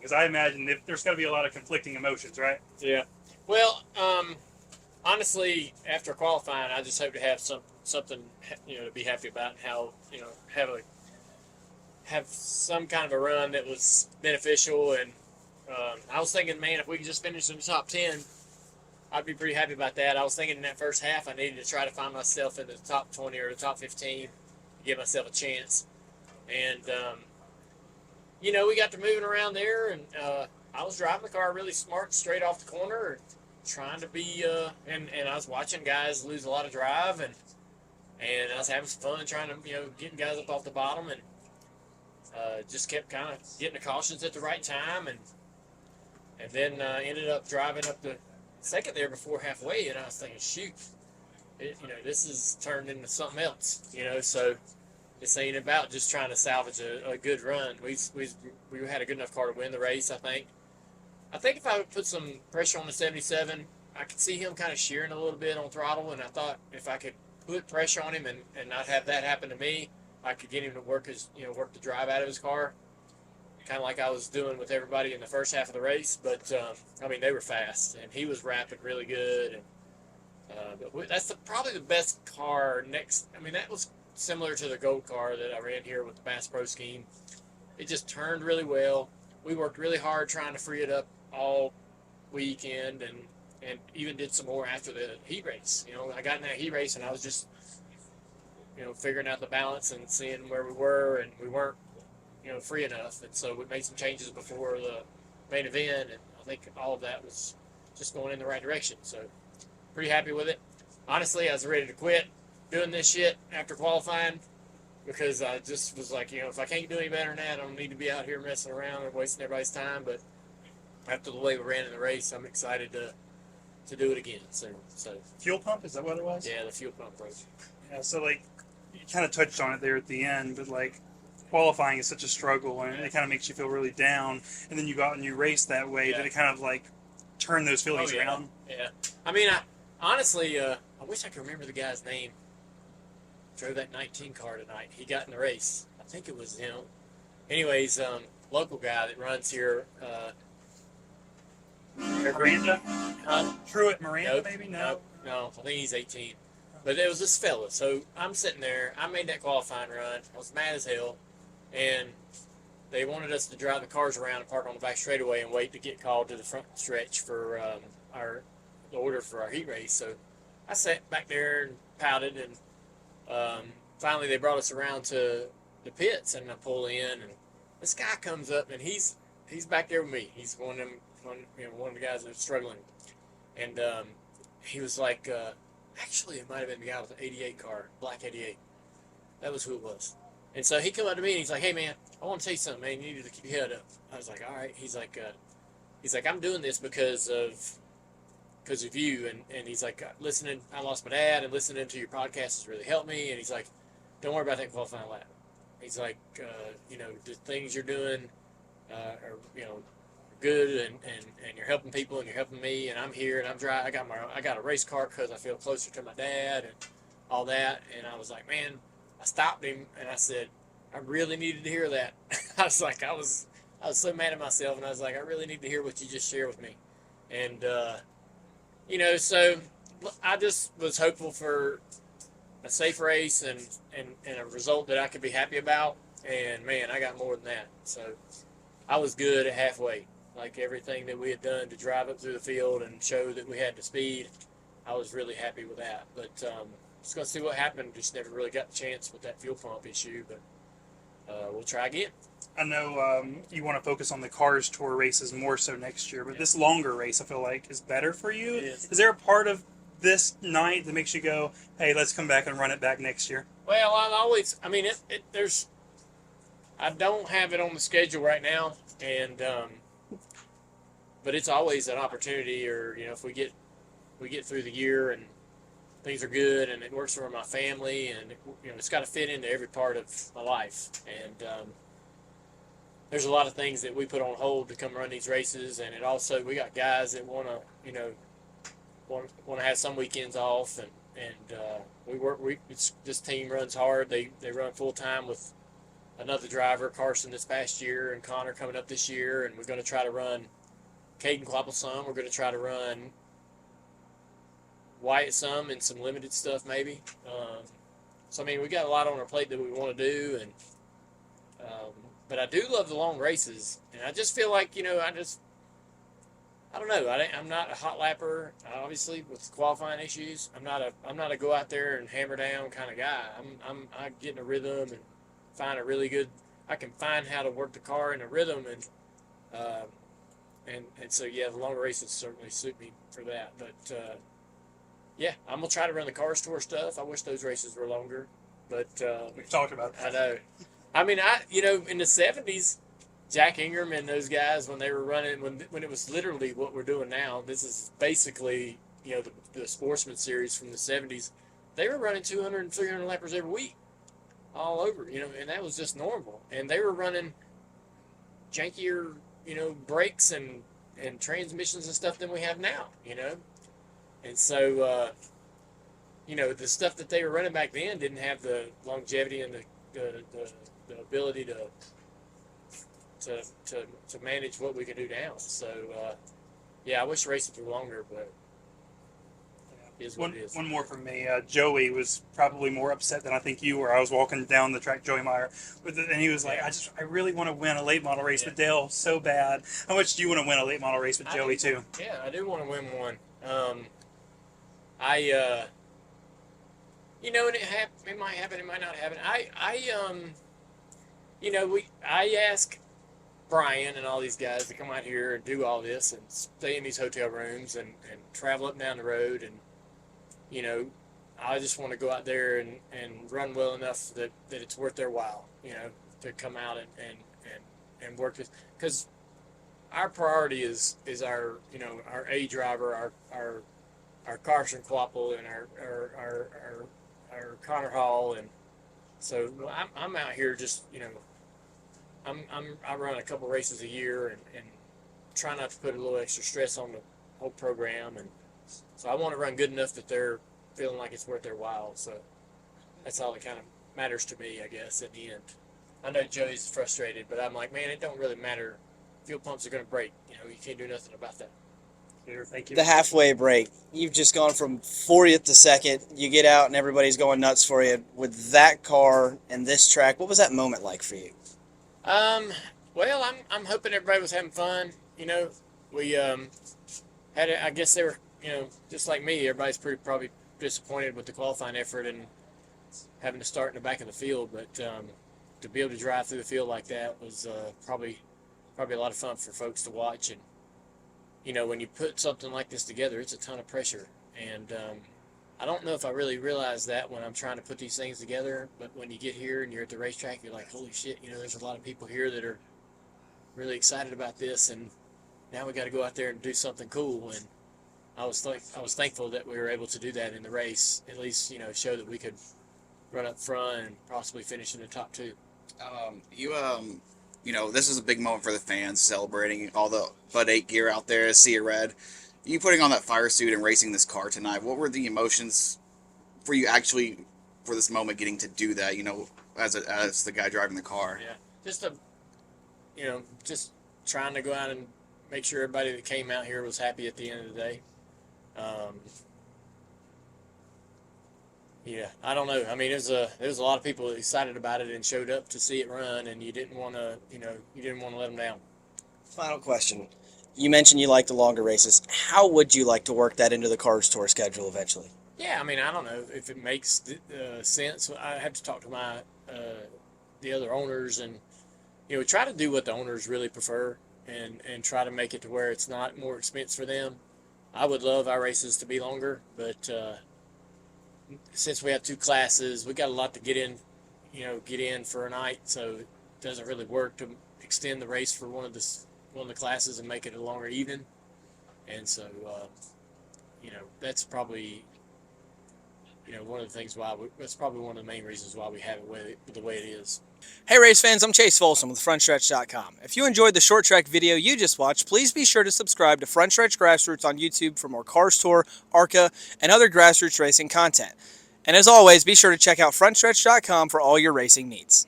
Because I imagine there's got to be a lot of conflicting emotions, right? Yeah. Well, honestly, after qualifying, I just hope to have something to be happy about, and how have some kind of a run that was beneficial. And I was thinking, man, if we could just finish in the top 10, I'd be pretty happy about that. I was thinking in that first half, I needed to try to find myself in the top 20 or the top 15 to give myself a chance. And we got to moving around there, and I was driving the car really smart straight off the corner, trying to be and I was watching guys lose a lot of drive, and I was having some fun trying to getting guys up off the bottom, and just kept kind of getting the cautions at the right time, and then ended up driving up the second there before halfway, and I was thinking, shoot, this has turned into something else, so this ain't about just trying to salvage a good run. We had a good enough car to win the race, I think. I think if I would put some pressure on the 77, I could see him kind of shearing a little bit on throttle, and I thought if I could put pressure on him and not have that happen to me, I could get him to work the drive out of his car, kind of like I was doing with everybody in the first half of the race. But they were fast, and he was rapping really good, and that's probably the best car next. That was similar to the gold car that I ran here with the Bass Pro scheme. It just turned really well. We worked really hard trying to free it up all weekend, and even did some more after the heat race. I got in that heat race, and I was just figuring out the balance and seeing where we were, and we weren't free enough, and so we made some changes before the main event, and I think all of that was just going in the right direction. So pretty happy with it. Honestly, I was ready to quit doing this shit after qualifying, because I just was like, if I can't do any better than that, I don't need to be out here messing around and wasting everybody's time. But after the way we ran in the race, I'm excited to do it again. So fuel pump, is that what it was? Yeah, the fuel pump broke. Yeah, so you kind of touched on it there at the end, but qualifying is such a struggle, and it kind of makes you feel really down. And then you go out and you race that way, that it kind of turn those feelings around. Yeah. I honestly, I wish I could remember the guy's name. Drove that 19 car tonight. He got in the race. I think it was him. Anyways, local guy that runs here. Miranda? Truett Miranda, nope, maybe? No, I think he's 18. But it was this fella. So I'm sitting there. I made that qualifying run. I was mad as hell. And they wanted us to drive the cars around and park on the back straightaway and wait to get called to the front stretch for the order for our heat race. So I sat back there and pouted, and finally they brought us around to the pits, and I pull in, and this guy comes up, and he's back there with me. He's one of the guys that's struggling, and he was like, actually it might have been the guy with the 88 car, black 88. That was who it was. And so he come up to me, and he's like, hey man, I want to tell you something, man. You need to keep your head up. I was like, all right. He's like, I'm doing this because of you, and he's like, listening. I lost my dad, and listening to your podcast has really helped me. And he's like, don't worry about that qualifying lap. He's like, the things you're doing are good, and you're helping people, and you're helping me, and I'm here, and I'm driving. I got a race car because I feel closer to my dad and all that. And I was like, man, I stopped him, and I said, I really needed to hear that. I was so mad at myself, and I was like, I really need to hear what you just shared with me. And so I just was hopeful for a safe race and a result that I could be happy about. And man, I got more than that. So I was good at halfway. Like everything that we had done to drive up through the field and show that we had the speed, I was really happy with that. But just going to see what happened. Just never really got the chance with that fuel pump issue, but we'll try again. I know you want to focus on the Cars Tour races more so next year, but this longer race I feel like is better for you. Is there a part of this night that makes you go, hey, let's come back and run it back next year? Well, I don't have it on the schedule right now, and but it's always an opportunity, or if we get through the year and things are good and it works for my family, and it's got to fit into every part of my life. And there's a lot of things that we put on hold to come run these races, and it also, we got guys that want to have some weekends off, and this team runs hard. They run full time with another driver, Carson, this past year, and Connor coming up this year, and we're going to try to run Caden Quapple some. We're going to try to run Wyatt some and some limited stuff maybe. So I mean, we got a lot on our plate that we want to do, and but I do love the long races, and I just feel like, you know, I don't know. I'm not a hot lapper, obviously, with qualifying issues. I'm not a go out there and hammer down kind of guy. I get in a rhythm and find a really good. I can find how to work the car in a rhythm, and so yeah, the longer races certainly suit me for that. But yeah, I'm gonna try to run the Cars Tour stuff. I wish those races were longer, but We've talked about that. I know. I mean, in the '70s. Jack Ingram and those guys, when they were running, when it was literally what we're doing now, this is basically, you know, the Sportsman series from the 70s, they were running 200 and 300 lappers every week, all over, you know, and that was just normal. And they were running jankier, you know, brakes and transmissions and stuff than we have now, you know. And so, you know, the stuff that they were running back then didn't have the longevity and the ability to manage what we can do now. So, yeah, I wish races were longer, but it is what it is. One more from me. Joey was probably more upset than I think you were. I was walking down the track, Joey Meyer, and he was like, I really want to win a late model race with Dale so bad. How much do you want to win a late model race with Joey, too? Yeah, I do want to win one. You know, and it might happen, it might not happen. You know, I ask Brian and all these guys to come out here and do all this and stay in these hotel rooms and travel up and down the road, and you know, I just want to go out there and run well enough that it's worth their while, you know, to come out and work with, because our priority is our, you know, our A driver, our Carson Quapple, and our Connor Hall, and so I'm out here just, you know, I run a couple races a year and try not to put a little extra stress on the whole program, and so I want to run good enough that they're feeling like it's worth their while. So that's all that kind of matters to me, I guess, at the end. I know Joey's frustrated, but I'm like, man, it don't really matter. Fuel pumps are going to break. You know, you can't do nothing about that. Here, thank you. The halfway break. You've just gone from 40th to second. You get out and everybody's going nuts for you. With that car and this track, what was that moment like for you? Well, I'm hoping everybody was having fun. You know, we I guess they were, you know, just like me. Everybody's probably disappointed with the qualifying effort and having to start in the back of the field. But to be able to drive through the field like that was probably a lot of fun for folks to watch. And you know, when you put something like this together, it's a ton of pressure. And I don't know if I really realized that when I'm trying to put these things together, but when you get here and you're at the racetrack, you're like, holy shit, you know, there's a lot of people here that are really excited about this, and now we got to go out there and do something cool. And I was thankful that we were able to do that in the race, at least, you know, show that we could run up front and possibly finish in the top two. You know, this is a big moment for the fans, celebrating all the Bud 8 gear out there, Sea of Red. You putting on that fire suit and racing this car tonight, what were the emotions for you actually for this moment, getting to do that, you know, as the guy driving the car? Yeah, just trying to go out and make sure everybody that came out here was happy at the end of the day. Yeah, I don't know. I mean, there was a lot of people excited about it and showed up to see it run, and you didn't want to let them down. Final question. You mentioned you like the longer races. How would you like to work that into the Cars Tour schedule eventually? Yeah, I mean, I don't know if it makes sense. I have to talk to the other owners, and you know, try to do what the owners really prefer, and try to make it to where it's not more expense for them. I would love our races to be longer, but since we have two classes, we got a lot to get in for a night, so it doesn't really work to extend the race for one of the classes and make it a longer evening. And so, you know, that's probably, you know, one of the things that's probably one of the main reasons why we have it the way it is. Hey race fans, I'm Chase Folsom with Frontstretch.com. If you enjoyed the short track video you just watched, please be sure to subscribe to Frontstretch Grassroots on YouTube for more Cars Tour, ARCA, and other grassroots racing content. And as always, be sure to check out Frontstretch.com for all your racing needs.